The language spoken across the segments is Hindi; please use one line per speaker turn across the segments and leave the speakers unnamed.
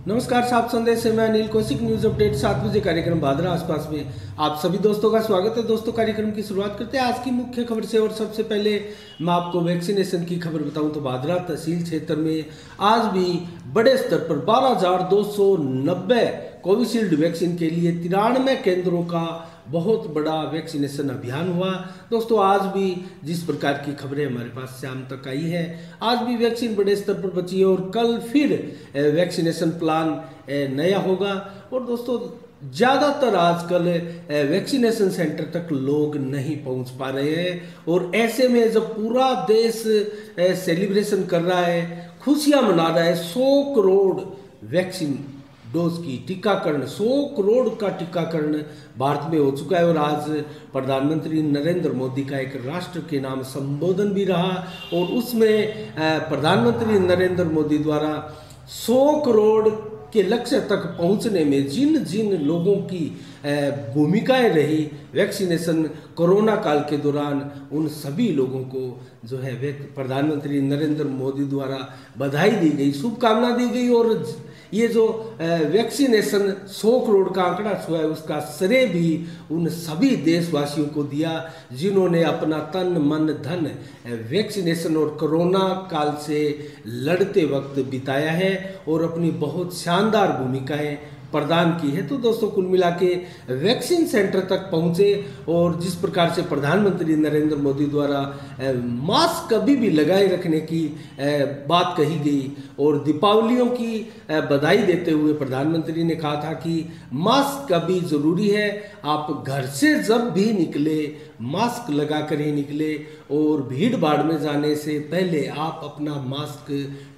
नमस्कार, साफ संदेश से मैं अनिल कौशिक। न्यूज अपडेट 7 बजे कार्यक्रम भादरा आसपास में आप सभी दोस्तों का स्वागत है। दोस्तों, कार्यक्रम की शुरुआत करते हैं आज की मुख्य खबर से। और सबसे पहले मैं आपको वैक्सीनेशन की खबर बताऊं तो भादरा तहसील क्षेत्र में आज भी बड़े स्तर पर 12,290 कोविशील्ड वैक्सीन के लिए 93 केंद्रों का बहुत बड़ा वैक्सीनेशन अभियान हुआ। दोस्तों, आज भी जिस प्रकार की खबरें हमारे पास शाम तक आई है, आज भी वैक्सीन बड़े स्तर पर बची है और कल फिर वैक्सीनेशन प्लान नया होगा। और दोस्तों, ज़्यादातर आजकल वैक्सीनेशन सेंटर तक लोग नहीं पहुंच पा रहे हैं और ऐसे में जब पूरा देश सेलिब्रेशन कर रहा है, खुशियां मना रहा है, 100 करोड़ वैक्सीन डोज की टीकाकरण, 100 करोड़ का टीकाकरण भारत में हो चुका है। और आज प्रधानमंत्री नरेंद्र मोदी का एक राष्ट्र के नाम संबोधन भी रहा और उसमें प्रधानमंत्री नरेंद्र मोदी द्वारा 100 करोड़ के लक्ष्य तक पहुंचने में जिन जिन लोगों की भूमिकाएं रही वैक्सीनेशन कोरोना काल के दौरान, उन सभी लोगों को जो है प्रधानमंत्री नरेंद्र मोदी द्वारा बधाई दी गई, शुभकामना दी गई। और ये जो वैक्सीनेशन 100 करोड़ का आंकड़ा छुआ है, उसका श्रेय भी उन सभी देशवासियों को दिया जिन्होंने अपना तन मन धन वैक्सीनेशन और कोरोना काल से लड़ते वक्त बिताया है और अपनी बहुत शानदार भूमिकाएं प्रदान की है। तो दोस्तों, कुल मिला के वैक्सीन सेंटर तक पहुंचे और जिस प्रकार से प्रधानमंत्री नरेंद्र मोदी द्वारा मास्क कभी भी लगाए रखने की बात कही गई और दीपावलियों की बधाई देते हुए प्रधानमंत्री ने कहा था कि मास्क कभी ज़रूरी है, आप घर से जब भी निकले मास्क लगा कर ही निकले और भीड़ भाड़ में जाने से पहले आप अपना मास्क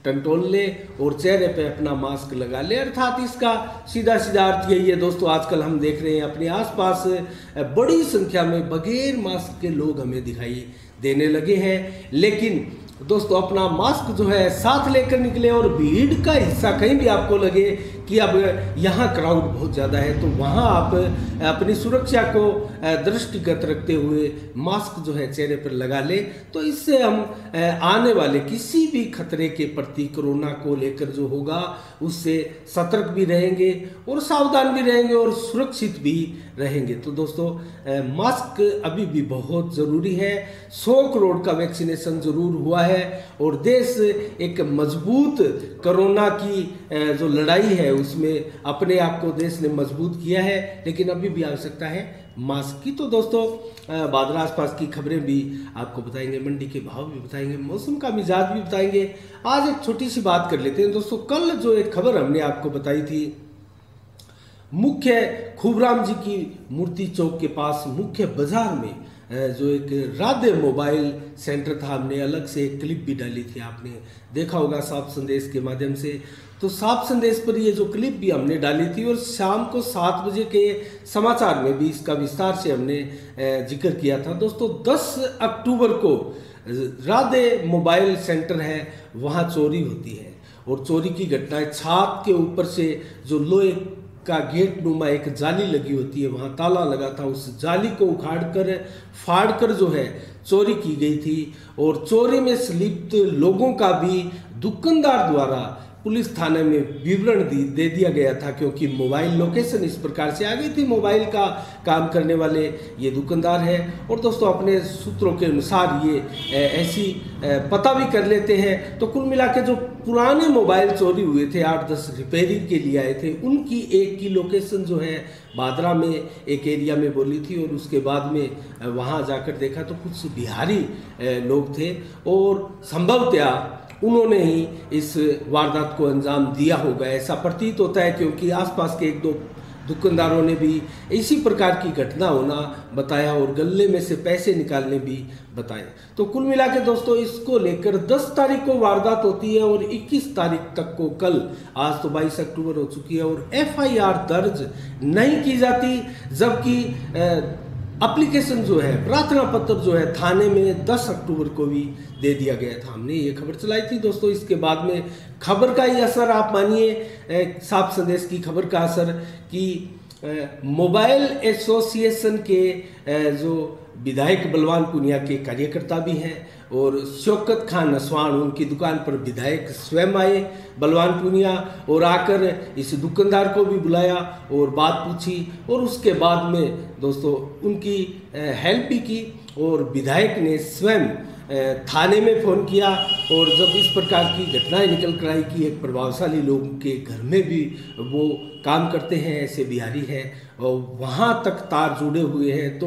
टंटोल ले और चेहरे पे अपना मास्क लगा ले। अर्थात इसका सीधा सीधा अर्थ यही है। दोस्तों, आजकल हम देख रहे हैं अपने आसपास बड़ी संख्या में बगैर मास्क के लोग हमें दिखाई देने लगे हैं। लेकिन दोस्तों, अपना मास्क जो है साथ लेकर निकले और भीड़ का हिस्सा कहीं भी आपको लगे कि अब यहाँ क्राउड बहुत ज़्यादा है तो वहाँ आप अपनी सुरक्षा को दृष्टिगत रखते हुए मास्क जो है चेहरे पर लगा ले। तो इससे हम आने वाले किसी भी खतरे के प्रति कोरोना को लेकर जो होगा उससे सतर्क भी रहेंगे और सावधान भी रहेंगे और सुरक्षित भी रहेंगे। तो दोस्तों, मास्क अभी भी बहुत ज़रूरी है। 100 करोड़ का वैक्सीनेशन ज़रूर हुआ है और देश एक मजबूत कोरोना की जो लड़ाई है उसमें अपने आप को देश ने मजबूत किया है, लेकिन अभी भी आवश्यकता है मास्क की। तो दोस्तों, भादरा आसपास की खबरें भी आपको बताएंगे, मंडी के भाव भी बताएंगे, मौसम का मिजाज भी बताएंगे। आज एक छोटी सी बात कर लेते हैं। दोस्तों, कल जो एक खबर हमने आपको बताई थी, मुख्य खूबराम जी की मूर्ति चौक के पास मुख्य बाजार में जो एक राधे मोबाइल सेंटर था, हमने अलग से एक क्लिप भी डाली थी, आपने देखा होगा साफ संदेश के माध्यम से। तो साफ संदेश पर ये जो क्लिप भी हमने डाली थी और शाम को 7 बजे के समाचार में भी इसका विस्तार से हमने जिक्र किया था। दोस्तों, 10 अक्टूबर को राधे मोबाइल सेंटर है वहाँ चोरी होती है और चोरी की घटनाएं, छत के ऊपर से जो लोहे का गेट नुमा एक जाली लगी होती है, वहाँ ताला लगा था, उस जाली को उखाड़कर फाड़कर जो है चोरी की गई थी। और चोरी में संलिप्त लोगों का भी दुकानदार द्वारा पुलिस थाने में विवरण दे दिया गया था, क्योंकि मोबाइल लोकेशन इस प्रकार से आ गई थी। मोबाइल का काम करने वाले ये दुकानदार है और दोस्तों, अपने सूत्रों के अनुसार ये ऐसी पता भी कर लेते हैं। तो कुल मिला के जो पुराने मोबाइल चोरी हुए थे, 8-10 रिपेयरिंग के लिए आए थे, उनकी एक की लोकेशन जो है भादरा में एक एरिया में बोली थी और उसके बाद में वहाँ जाकर देखा तो कुछ बिहारी लोग थे और संभवतः उन्होंने ही इस वारदात को अंजाम दिया होगा, ऐसा प्रतीत होता है, क्योंकि आसपास के 1-2 दुकानदारों ने भी इसी प्रकार की घटना होना बताया और गले में से पैसे निकालने भी बताए। तो कुल मिला के दोस्तों, इसको लेकर 10 तारीख को वारदात होती है और 21 तारीख तक को, कल आज तो 22 अक्टूबर हो चुकी है और FIR दर्ज नहीं की जाती, जबकि एप्लीकेशन जो है, प्रार्थना पत्र जो है थाने में 10 अक्टूबर को भी दे दिया गया था। हमने ये खबर चलाई थी दोस्तों। इसके बाद में खबर का ही असर, आप मानिए साफ संदेश की खबर का असर, कि मोबाइल एसोसिएशन के जो विधायक बलवान पुनिया के कार्यकर्ता भी हैं और शौकत खान नसवान उनकी दुकान पर विधायक स्वयं आए बलवान पूनिया और आकर इस दुकानदार को भी बुलाया और बात पूछी और उसके बाद में दोस्तों उनकी हेल्प भी की और विधायक ने स्वयं थाने में फ़ोन किया और जब इस प्रकार की घटनाएं निकल कर आई कि एक प्रभावशाली लोगों के घर में भी वो काम करते हैं, ऐसे बिहारी हैं और वहाँ तक तार जुड़े हुए हैं, तो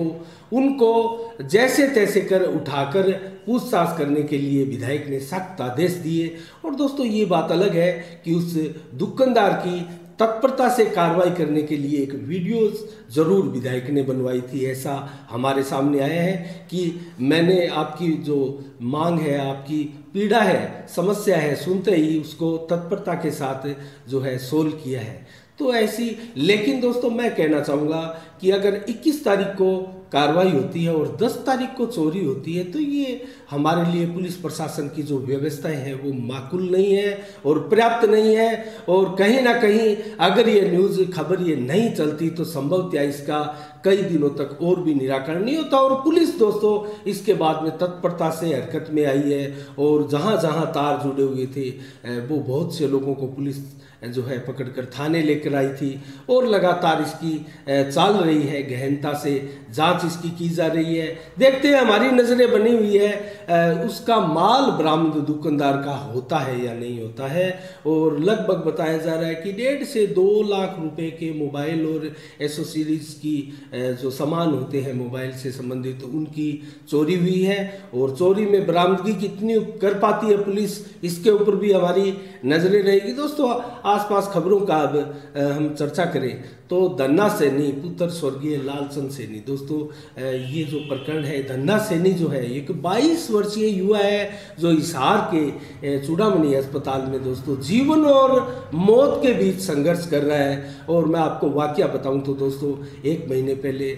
उनको जैसे तैसे कर उठाकर पूछताछ करने के लिए विधायक ने सख्त आदेश दिए। और दोस्तों ये बात अलग है कि उस दुकानदार की तत्परता से कार्रवाई करने के लिए एक वीडियो जरूर विधायक ने बनवाई थी, ऐसा हमारे सामने आया है कि मैंने आपकी जो मांग है, आपकी पीड़ा है, समस्या है, सुनते ही उसको तत्परता के साथ जो है सोल्व किया है। तो ऐसी, लेकिन दोस्तों मैं कहना चाहूँगा कि अगर 21 तारीख को कार्रवाई होती है और 10 तारीख को चोरी होती है तो ये हमारे लिए पुलिस प्रशासन की जो व्यवस्थाएं हैं वो माकूल नहीं है और पर्याप्त नहीं है। और कहीं ना कहीं अगर ये न्यूज़ खबर ये नहीं चलती तो संभवतः इसका कई दिनों तक और भी निराकरण नहीं होता। और पुलिस दोस्तों इसके बाद में तत्परता से हरकत में आई है और जहाँ जहाँ तार जुड़े हुए थे वो बहुत से लोगों को पुलिस जो है पकड़कर थाने लेकर आई थी और लगातार इसकी चाल रही है, गहनता से जांच इसकी की जा रही है। देखते हैं, हमारी नज़रें बनी हुई है उसका माल बरामद दुकानदार का होता है या नहीं होता है। और लगभग बताया जा रहा है कि 1.5 से 2 लाख रुपए के मोबाइल और एसोसीरीज की जो सामान होते हैं मोबाइल से संबंधित उनकी चोरी हुई है। और चोरी में बरामदगी कितनी कर पाती है पुलिस, इसके ऊपर भी हमारी नज़रें रहेगी। दोस्तों आसपास खबरों का अब हम चर्चा करें तो धन्ना सैनी पुत्र स्वर्गीय लालचंद सैनी, दोस्तों ये जो प्रकरण है, धन्ना सैनी जो है एक 22 वर्षीय युवा है जो हिसार के चूड़ामणि अस्पताल में दोस्तों जीवन और मौत के बीच संघर्ष कर रहा है। और मैं आपको वाकया बताऊं तो दोस्तों 1 महीने पहले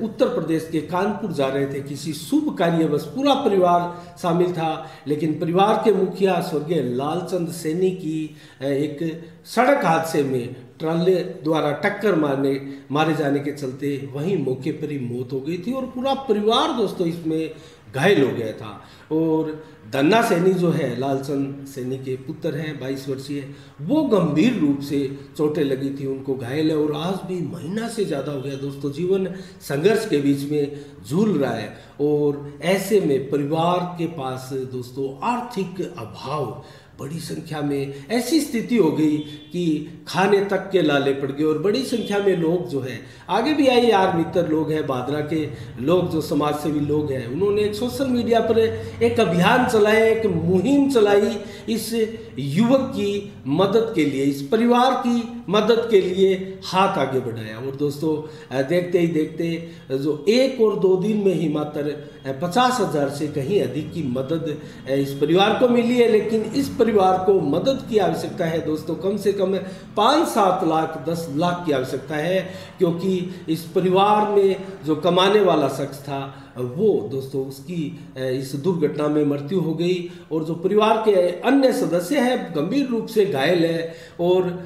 उत्तर प्रदेश के कानपुर जा रहे थे किसी शुभ कार्य, बस पूरा परिवार शामिल था, लेकिन परिवार के मुखिया स्वर्गीय लालचंद सैनी की एक सड़क हादसे में ट्राले द्वारा टक्कर मारे जाने के चलते वहीं मौके पर ही मौत हो गई थी और पूरा परिवार दोस्तों इसमें घायल हो गया था। और धन्ना सैनी जो है लालचंद सैनी के पुत्र हैं 22 वर्षीय, वो गंभीर रूप से चोटें लगी थी, उनको घायल है और आज भी महीना से ज़्यादा हो गया दोस्तों जीवन संघर्ष के बीच में झूल रहा है। और ऐसे में परिवार के पास दोस्तों आर्थिक अभाव बड़ी संख्या में, ऐसी स्थिति हो गई कि खाने तक के लाले पड़ गए और बड़ी संख्या में लोग जो है आगे भी आए, यार मित्र लोग हैं, भादरा के लोग जो समाज सेवी लोग हैं, उन्होंने एक सोशल मीडिया पर एक अभियान चलाया, एक मुहिम चलाई इस युवक की मदद के लिए, इस परिवार की मदद के लिए हाथ आगे बढ़ाया। और दोस्तों देखते ही देखते जो 1 और 2 दिन में ही मात्र 50,000 से कहीं अधिक की मदद इस परिवार को मिली है। लेकिन इस परिवार को मदद की आवश्यकता है दोस्तों कम से कम 5-7 लाख 10 लाख की आवश्यकता है, क्योंकि इस परिवार में जो कमाने वाला शख्स था वो दोस्तों उसकी इस दुर्घटना में मृत्यु हो गई और जो परिवार के अन्य सदस्य हैं गंभीर रूप से घायल है। और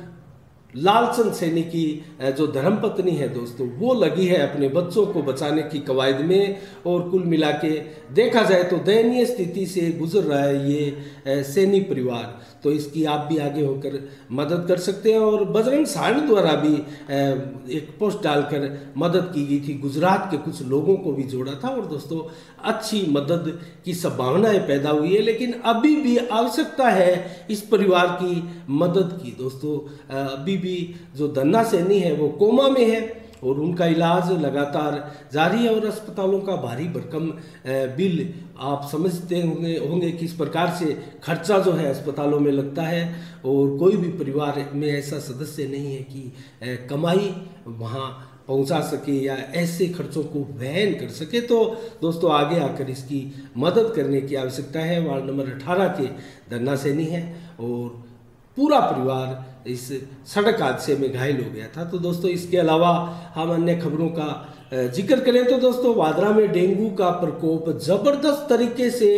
लालचंद सैनी की जो धर्मपत्नी है दोस्तों वो लगी है अपने बच्चों को बचाने की कवायद में। और कुल मिला के देखा जाए तो दयनीय स्थिति से गुजर रहा है ये सैनी परिवार, तो इसकी आप भी आगे होकर मदद कर सकते हैं। और बजरंग सांड द्वारा भी एक पोस्ट डालकर मदद की गई थी, गुजरात के कुछ लोगों को भी जोड़ा था और दोस्तों अच्छी मदद की संभावनाएं पैदा हुई है। लेकिन अभी भी आवश्यकता है इस परिवार की मदद की दोस्तों। अभी भी जो धन्ना सैनी है वो कोमा में है और उनका इलाज लगातार जारी है और अस्पतालों का भारी भरकम बिल आप समझते होंगे किस प्रकार से खर्चा जो है अस्पतालों में लगता है। और कोई भी परिवार में ऐसा सदस्य नहीं है कि कमाई वहाँ पहुंचा सके या ऐसे खर्चों को वहन कर सके, तो दोस्तों आगे आकर इसकी मदद करने की आवश्यकता है। वार्ड नंबर 18 के धन्ना सैनी है और पूरा परिवार इस सड़क हादसे में घायल हो गया था। तो दोस्तों इसके अलावा हम अन्य खबरों का जिक्र करें तो दोस्तों वादरा में डेंगू का प्रकोप जबरदस्त तरीके से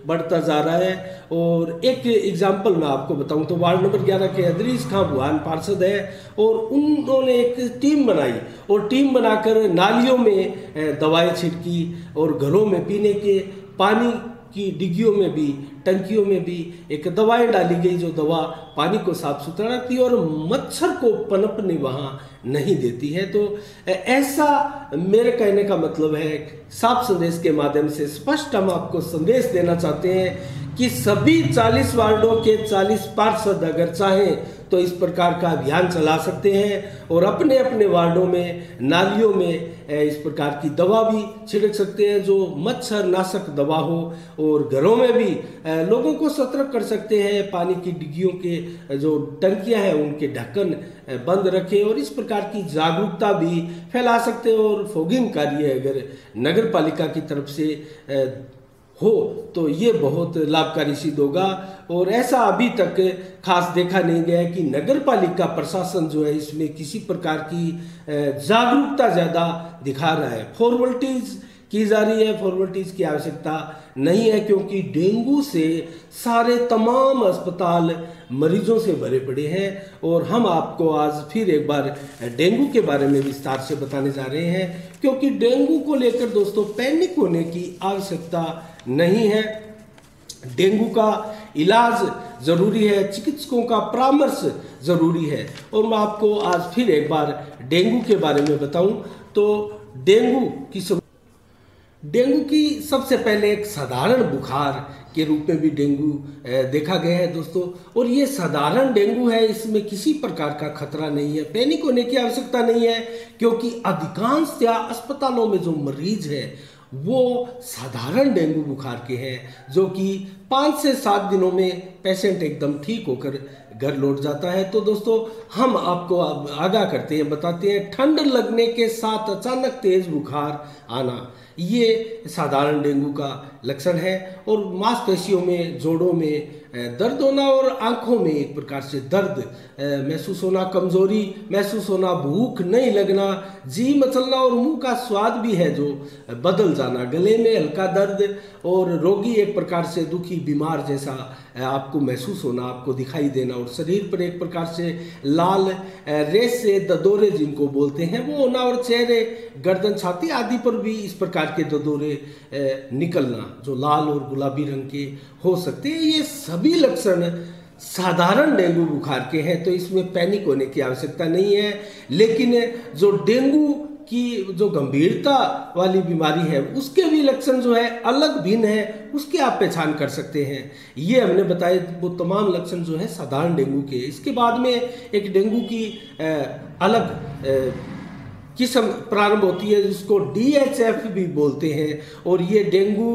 बढ़ता जा रहा है। और एक एग्जाम्पल मैं आपको बताऊं तो वार्ड नंबर 11 के अदरीस खां बुहान पार्षद है और उन्होंने एक टीम बनाई और टीम बनाकर नालियों में दवाएं छिड़की और घरों में पीने के पानी की डिग्गियों में भी, टंकियों में भी एक दवाएं डाली गई जो दवा पानी को साफ सुथरा रखती है और मच्छर को पनपने वहाँ नहीं देती है। तो ऐसा मेरे कहने का मतलब है, साफ संदेश के माध्यम से स्पष्ट हम आपको संदेश देना चाहते हैं कि सभी 40 वार्डों के 40 पार्षद अगर चाहें तो इस प्रकार का अभियान चला सकते हैं और अपने अपने वार्डों में, नालियों में इस प्रकार की दवा भी छिड़क सकते हैं जो मच्छर नाशक दवा हो, और घरों में भी लोगों को सतर्क कर सकते हैं। पानी की डिग्गियों के जो टंकियां हैं उनके ढक्कन बंद रखें और इस प्रकार की जागरूकता भी फैला सकते हैं। और फॉगिंग कार्य अगर नगर पालिका की तरफ से हो तो ये बहुत लाभकारी सिद्ध होगा। और ऐसा अभी तक खास देखा नहीं गया है कि नगर पालिका प्रशासन जो है इसमें किसी प्रकार की जागरूकता ज़्यादा दिखा रहा है। फॉर्मेलिटीज की जा रही है, फॉर्मेलिटीज की आवश्यकता नहीं है क्योंकि डेंगू से सारे तमाम अस्पताल मरीजों से भरे पड़े हैं। और हम आपको आज फिर एक बार डेंगू के बारे में विस्तार से बताने जा रहे हैं क्योंकि डेंगू को लेकर दोस्तों पैनिक होने की आवश्यकता नहीं है। डेंगू का इलाज जरूरी है, चिकित्सकों का परामर्श जरूरी है। और मैं आपको आज फिर एक बार डेंगू के बारे में बताऊं तो डेंगू की सबसे पहले एक साधारण बुखार के रूप में भी डेंगू देखा गया है दोस्तों। और ये साधारण डेंगू है, इसमें किसी प्रकार का खतरा नहीं है, पैनिक होने की आवश्यकता नहीं है क्योंकि अधिकांशतः अस्पतालों में जो मरीज है वो साधारण डेंगू बुखार के हैं जो कि 5 से 7 दिनों में पेशेंट एकदम ठीक होकर घर लौट जाता है। तो दोस्तों हम आपको आगाह करते हैं, बताते हैं, ठंड लगने के साथ अचानक तेज बुखार आना ये साधारण डेंगू का लक्षण है। और मांसपेशियों में, जोड़ों में दर्द होना और आंखों में एक प्रकार से दर्द महसूस होना, कमजोरी महसूस होना, भूख नहीं लगना, जी मचलना और मुंह का स्वाद भी है जो बदल जाना, गले में हल्का दर्द और रोगी एक प्रकार से दुखी बीमार जैसा आपको महसूस होना, आपको दिखाई देना और शरीर पर एक प्रकार से लाल रेस से ददोरे जिनको बोलते हैं वो होना और चेहरे, गर्दन, छाती आदि पर भी इस प्रकार के ददोरे निकलना जो लाल और गुलाबी रंग के हो सकते हैं। ये सभी लक्षण साधारण डेंगू बुखार के हैं तो इसमें पैनिक होने की आवश्यकता नहीं है। लेकिन जो डेंगू की जो गंभीरता वाली बीमारी है उसके भी लक्षण जो है अलग भिन्न है, उसकी आप पहचान कर सकते हैं। ये हमने बताए वो तमाम लक्षण जो है साधारण डेंगू के। इसके बाद में एक डेंगू की अलग किस्म प्रारंभ होती है जिसको DHF भी बोलते हैं और ये डेंगू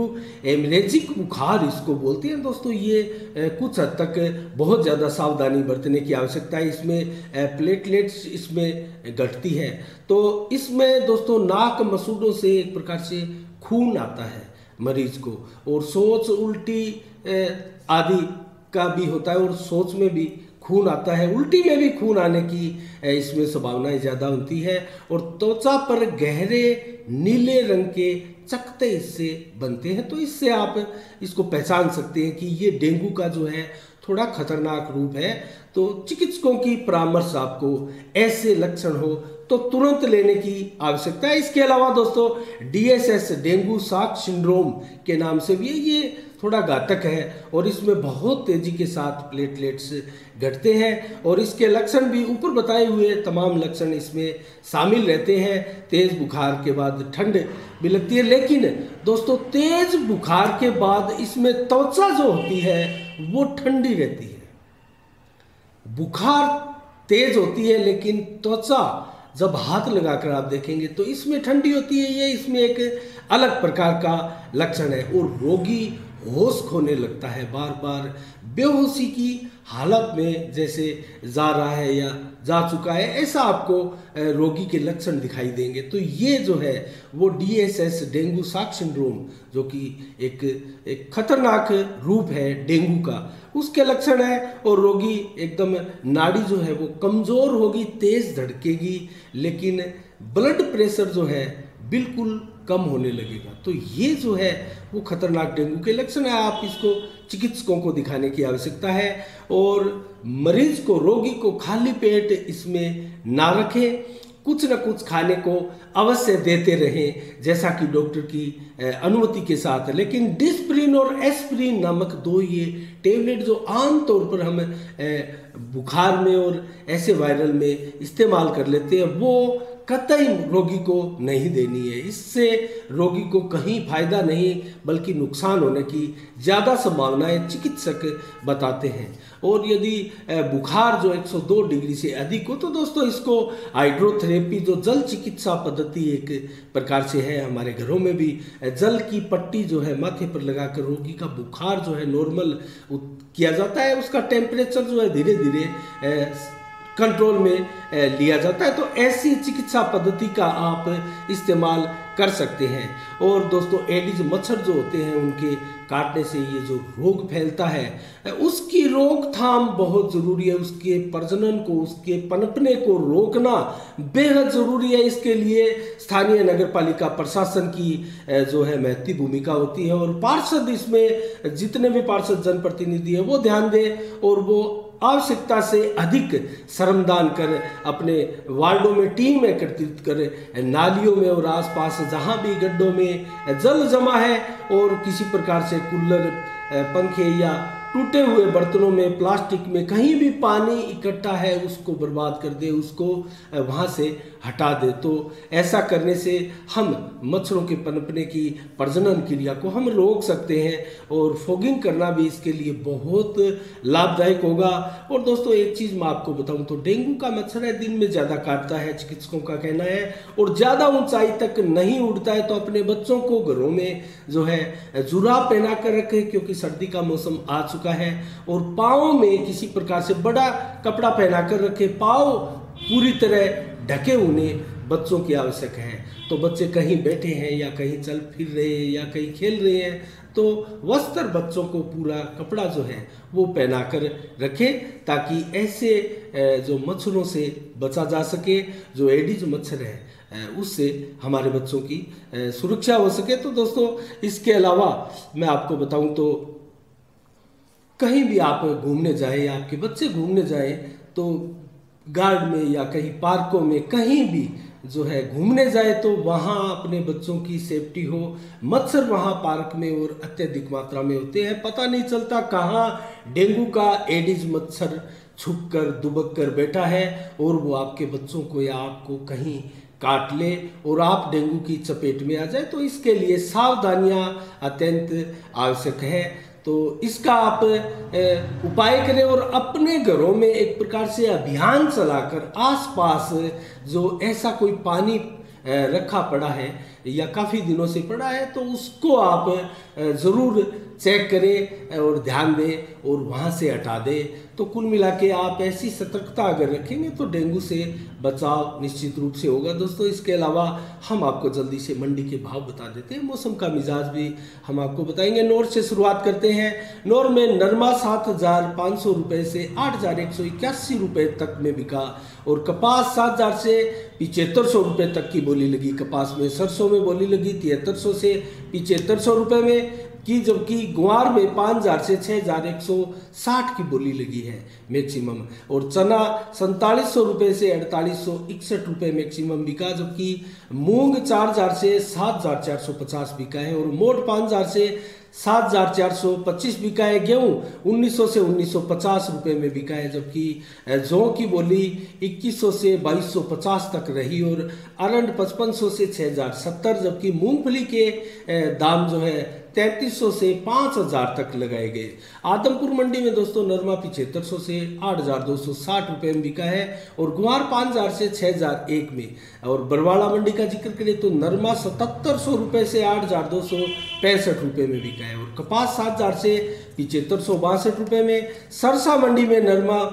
हेमरेजिक बुखार इसको बोलते हैं दोस्तों। ये कुछ हद तक बहुत ज़्यादा सावधानी बरतने की आवश्यकता है। इसमें प्लेटलेट्स इसमें घटती है तो इसमें दोस्तों नाक मसूड़ों से एक प्रकार से खून आता है मरीज को और सोच, उल्टी आदि का भी होता है और सोच में भी खून आता है, उल्टी में भी खून आने की इसमें संभावनाएं ज़्यादा होती है। और त्वचा पर गहरे नीले रंग के चकते इससे बनते हैं तो इससे आप इसको पहचान सकते हैं कि ये डेंगू का जो है थोड़ा खतरनाक रूप है। तो चिकित्सकों की परामर्श आपको ऐसे लक्षण हो तो तुरंत लेने की आवश्यकता है। इसके अलावा दोस्तों DSS डेंगू शॉक सिंड्रोम के नाम से भी ये थोड़ा घातक है और इसमें बहुत तेजी के साथ प्लेटलेट्स घटते हैं और इसके लक्षण भी ऊपर बताए हुए तमाम लक्षण इसमें शामिल रहते हैं। तेज बुखार के बाद ठंड भी लगती है, लेकिन दोस्तों तेज बुखार के बाद इसमें त्वचा जो होती है वो ठंडी रहती है। बुखार तेज होती है लेकिन त्वचा जब हाथ लगाकर आप देखेंगे तो इसमें ठंडी होती है। ये इसमें एक अलग प्रकार का लक्षण है और रोगी होश खोने लगता है, बार बार बेहोशी की हालत में जैसे जा रहा है या जा चुका है, ऐसा आपको रोगी के लक्षण दिखाई देंगे। तो ये जो है वो DSS डेंगू शॉक सिंड्रोम जो कि एक खतरनाक रूप है डेंगू का, उसके लक्षण है। और रोगी एकदम नाड़ी जो है वो कमज़ोर होगी, तेज धड़केगी, लेकिन ब्लड प्रेशर जो है बिल्कुल कम होने लगेगा। तो ये जो है वो खतरनाक डेंगू के लक्षण है। आप इसको चिकित्सकों को दिखाने की आवश्यकता है और मरीज को, रोगी को खाली पेट इसमें ना रखें। कुछ न कुछ खाने को अवश्य देते रहें, जैसा कि डॉक्टर की अनुमति के साथ। लेकिन डिस्प्रिन और एस्प्रिन नामक दो ये टेबलेट जो आम तौर पर हम बुखार में और ऐसे वायरल में इस्तेमाल कर लेते हैं, वो कतई रोगी को नहीं देनी है। इससे रोगी को कहीं फायदा नहीं बल्कि नुकसान होने की ज़्यादा संभावनाएं चिकित्सक बताते हैं। और यदि बुखार जो 102 डिग्री से अधिक हो तो दोस्तों इसको हाइड्रोथेरेपी, जो जल चिकित्सा पद्धति एक प्रकार से है, हमारे घरों में भी जल की पट्टी जो है माथे पर लगाकर रोगी का बुखार जो है नॉर्मल किया जाता है, उसका टेम्परेचर जो है धीरे धीरे कंट्रोल में लिया जाता है। तो ऐसी चिकित्सा पद्धति का आप इस्तेमाल कर सकते हैं। और दोस्तों एडिज मच्छर जो होते हैं उनके काटने से ये जो रोग फैलता है उसकी रोकथाम बहुत ज़रूरी है। उसके प्रजनन को, उसके पनपने को रोकना बेहद ज़रूरी है। इसके लिए स्थानीय नगर पालिका प्रशासन की जो है महत्वपूर्ण भूमिका होती है। और पार्षद, इसमें जितने भी पार्षद जनप्रतिनिधि हैं वो ध्यान दें और वो आवश्यकता से अधिक श्रमदान कर अपने वार्डों में टीम एकत्रित कर नालियों में और आसपास जहां भी गड्ढों में जल जमा है और किसी प्रकार से कूलर, पंखे या टूटे हुए बर्तनों में, प्लास्टिक में कहीं भी पानी इकट्ठा है उसको बर्बाद कर दे, उसको वहाँ से हटा दे। तो ऐसा करने से हम मच्छरों के पनपने की, प्रजनन क्रिया को हम रोक सकते हैं। और फॉगिंग करना भी इसके लिए बहुत लाभदायक होगा। और दोस्तों एक चीज़ मैं आपको बताऊं तो डेंगू का मच्छर है दिन में ज़्यादा काटता है, चिकित्सकों का कहना है, और ज़्यादा ऊंचाई तक नहीं उड़ता है। तो अपने बच्चों को घरों में जो है जुराब पहना कर रखें, क्योंकि सर्दी का मौसम आ चुका है। और पाँव में किसी प्रकार से बड़ा कपड़ा पहना कर रखें, पाँव पूरी तरह ढके उन्हें बच्चों की आवश्यक है। तो बच्चे कहीं बैठे हैं या कहीं चल फिर रहे हैं या कहीं खेल रहे हैं तो वस्त्र बच्चों को पूरा कपड़ा जो है वो पहना कर रखें, ताकि ऐसे जो मच्छरों से बचा जा सके। जो एडिज मच्छर है उससे हमारे बच्चों की सुरक्षा हो सके। तो दोस्तों इसके अलावा मैं आपको बताऊं तो कहीं भी आप घूमने जाएं या आपके बच्चे घूमने जाएं तो गार्ड में या कहीं पार्कों में कहीं भी जो है घूमने जाए तो वहाँ अपने बच्चों की सेफ्टी हो। मच्छर वहाँ पार्क में और अत्यधिक मात्रा में होते हैं, पता नहीं चलता कहाँ डेंगू का एडिज मच्छर छुप कर दुबक कर बैठा है और वो आपके बच्चों को या आपको कहीं काट ले और आप डेंगू की चपेट में आ जाए। तो इसके लिए सावधानियाँ अत्यंत आवश्यक है। तो इसका आप उपाय करें और अपने घरों में एक प्रकार से अभियान चलाकर आसपास जो ऐसा कोई पानी रखा पड़ा है या काफ़ी दिनों से पड़ा है तो उसको आप ज़रूर चेक करें और ध्यान दें और वहाँ से हटा दें। तो कुल मिला के आप ऐसी सतर्कता अगर रखेंगे तो डेंगू से बचाव निश्चित रूप से होगा। दोस्तों इसके अलावा हम आपको जल्दी से मंडी के भाव बता देते हैं, मौसम का मिजाज भी हम आपको बताएंगे। नौर से शुरुआत करते हैं। नौर में नरमा 7,500 रुपये से 8,181 रुपये तक में बिका और कपास 7,000 से 7,500 रुपये तक की बोली लगी। कपास में सरसों में बोली लगी 7,300 से 7,500 रुपये में की, जबकि गुआर में 5,000 से 6,160 की बोली लगी है मैक्सिमम। और चना 4,700 रुपये से 4,861 रुपये मैक्सिमम बिका, जबकि मूंग 4,000 से 7,450 बिका है और मोट 5,000 से 7,425 बिका है। गेहूँ 1,900 से 1,950 रुपये में बिका है, जबकि जौ की बोली 2,100 से 2,250 तक रही और अरंड 5,500 से 6,070, जबकि मूंगफली के दाम जो है 3,300 से 5,000 तक लगाए गए। आदमपुर मंडी में दोस्तों नरमा 7,500 से 8,260 रुपये में बिका है और गुआर 5,000 से 6,001 में। और बरवाड़ा मंडी का जिक्र करें तो नरमा 7,700 रुपये से 8,265 रुपये में बिका है और कपास 7,000 से 7,562 रुपये में। सरसा मंडी में नरमा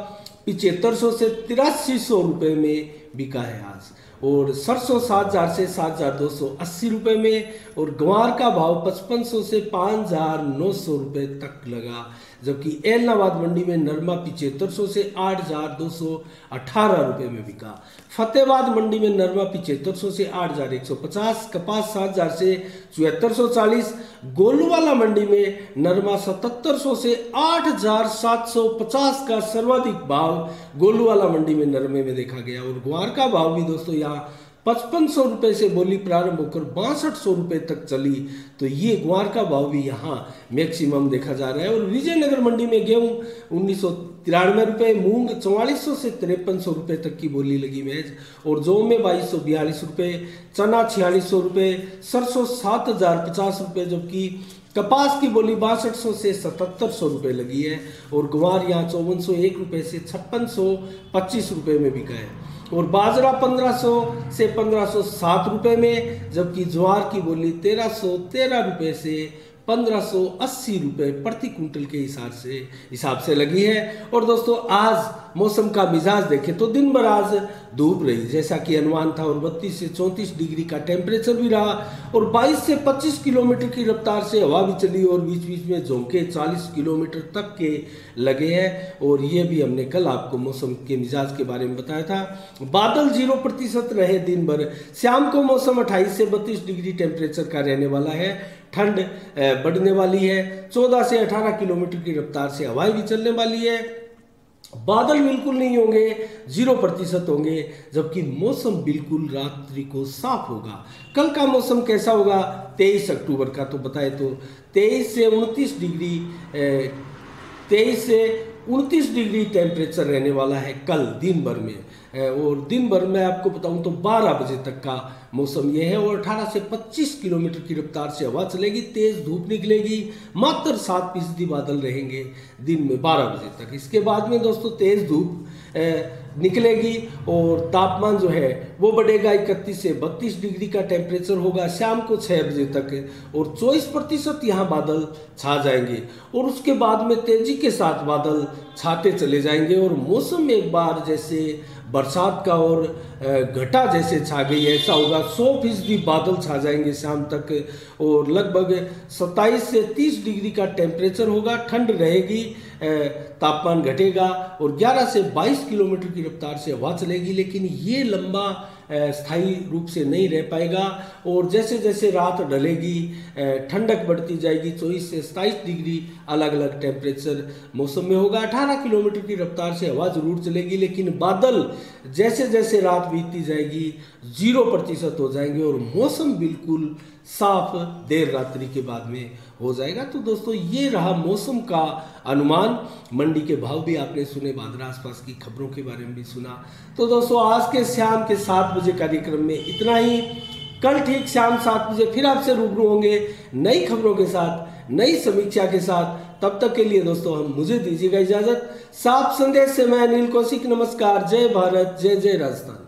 7,500 से 8,300 रुपये में बिका है आज और सरसों 7,000 से 7,280 रुपये में और ग्वार का भाव 5,500 से 5,900 रुपये तक लगा, जबकि एलनाबाद मंडी में नरमा 7500 से 8218 रुपये में बिका। फतेहाबाद मंडी में नरमा 7500 से 8150, कपास 7000 से 7440। गोलूवाला मंडी में नरमा 7700 से 8750 का सर्वाधिक भाव गोलूवाला मंडी में नरमे में देखा गया। और ग्वार का भाव भी दोस्तों यहाँ 5500 रुपये से बोली प्रारंभ होकर 6200 रुपये तक चली, तो ये ग्वार का भाव भी यहाँ मैक्सिमम देखा जा रहा है। और विजयनगर मंडी में गेहूं 1993 रुपये, मूंग 4400 से 5300 रुपये तक की बोली लगी मैच। और जौ में 2242 रुपये, चना 4600 रुपये, सरसों 7050 रुपये, जबकि कपास की बोली 6200 से 7700 रुपये लगी है। और ग्वार यहाँ 5401 रुपये से 5625 रुपये में बिका है। और बाजरा 1500 से 1507 रुपये में, जबकि ज्वार की बोली 1313 रुपये से 1580 रुपये प्रति कुंटल के हिसाब से लगी है। और दोस्तों आज मौसम का मिजाज देखें तो दिन भर आज धूप रही जैसा कि अनुमान था, और 32 से 34 डिग्री का टेम्परेचर भी रहा, और 22 से 25 किलोमीटर की रफ्तार से हवा भी चली, और बीच बीच में झोंके 40 किलोमीटर तक के लगे हैं। और ये भी हमने कल आपको मौसम के मिजाज के बारे में बताया था। बादल 0% रहे दिन भर। शाम को मौसम 28 से 32 डिग्री टेम्परेचर का रहने वाला है। ठंड बढ़ने वाली है, 14 से 18 किलोमीटर की रफ्तार से हवाएं भी चलने वाली है। बादल बिल्कुल नहीं होंगे, 0% होंगे, जबकि मौसम बिल्कुल रात्रि को साफ होगा। कल का मौसम कैसा होगा 23 अक्टूबर का तो बताए तो 23 से 29 डिग्री टेम्परेचर रहने वाला है कल दिन भर में। और दिन भर में आपको बताऊं तो 12 बजे तक का मौसम ये है, और 18 से 25 किलोमीटर की रफ्तार से हवा चलेगी, तेज धूप निकलेगी, मात्र 7% बादल रहेंगे दिन में 12 बजे तक। इसके बाद में दोस्तों तेज धूप निकलेगी, और तापमान जो है वो बढ़ेगा, 31 से 32 डिग्री का टेम्परेचर होगा शाम को 6 बजे तक, और 24% यहाँ बादल छा जाएंगे, और उसके बाद में तेजी के साथ बादल छाते चले जाएंगे, और मौसम में एक बार जैसे बरसात का और घटा जैसे छा गई ऐसा होगा। 100% बादल छा जाएंगे शाम तक, और लगभग 27 से 30 डिग्री का टेम्परेचर होगा, ठंड रहेगी, तापमान घटेगा, और 11 से 22 किलोमीटर की रफ्तार से हवा चलेगी। लेकिन ये लंबा स्थायी रूप से नहीं रह पाएगा, और जैसे जैसे रात ढलेगी ठंडक बढ़ती जाएगी। 24 से 27 डिग्री अलग अलग टेम्परेचर मौसम में होगा। 18 किलोमीटर की रफ्तार से हवा जरूर चलेगी, लेकिन बादल जैसे जैसे रात बीतती जाएगी 0% हो जाएंगे, और मौसम बिल्कुल साफ देर रात्रि के बाद में हो जाएगा। तो दोस्तों ये रहा मौसम का अनुमान। मंडी के भाव भी आपने सुने, बांद्रा आसपास की खबरों के बारे में भी सुना। तो दोस्तों आज के शाम के 7 बजे कार्यक्रम में इतना ही। कल ठीक शाम 7 बजे फिर आपसे रूबरू होंगे नई खबरों के साथ, नई समीक्षा के साथ। तब तक के लिए दोस्तों मुझे दीजिएगा इजाजत। साफ संदेश से मैं अनिल कौशिक, नमस्कार, जय भारत, जय जय राजस्थान।